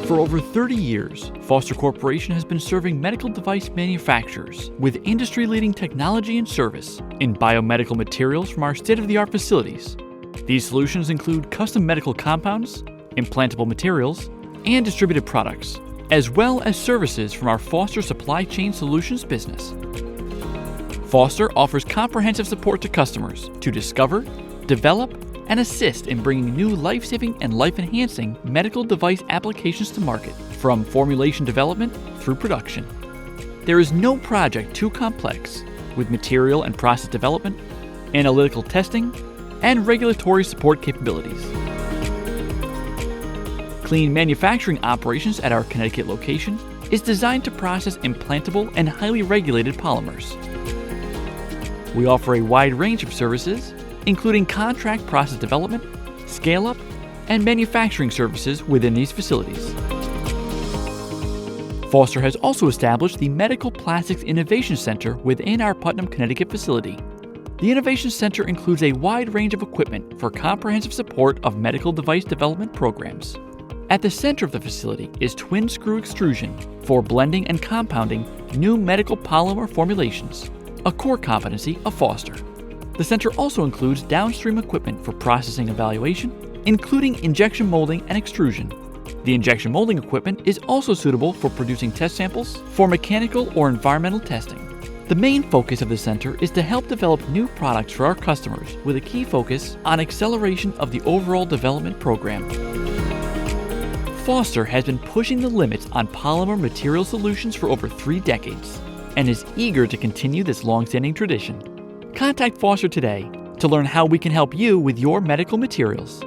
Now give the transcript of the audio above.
For over 30 years, Foster Corporation has been serving medical device manufacturers with industry-leading technology and service in biomedical materials from our state-of-the-art facilities. These solutions include custom medical compounds, implantable materials, and distributed products, as well as services from our Foster Supply Chain Solutions business. Foster offers comprehensive support to customers to discover, develop, and assist in bringing new life-saving and life-enhancing medical device applications to market, from formulation development through production. There is no project too complex, with material and process development, analytical testing, and regulatory support capabilities. Clean manufacturing operations at our Connecticut location is designed to process implantable and highly regulated polymers. We offer a wide range of services, including contract process development, scale-up, and manufacturing services within these facilities. Foster has also established the Medical Plastics Innovation Center within our Putnam, Connecticut facility. The Innovation Center includes a wide range of equipment for comprehensive support of medical device development programs. At the center of the facility is twin screw extrusion for blending and compounding new medical polymer formulations, a core competency of Foster. The center also includes downstream equipment for processing evaluation, including injection molding and extrusion. The injection molding equipment is also suitable for producing test samples for mechanical or environmental testing. The main focus of the center is to help develop new products for our customers with a key focus on acceleration of the overall development program. Foster has been pushing the limits on polymer material solutions for over 3 decades and is eager to continue this long-standing tradition. Contact Foster today to learn how we can help you with your medical materials.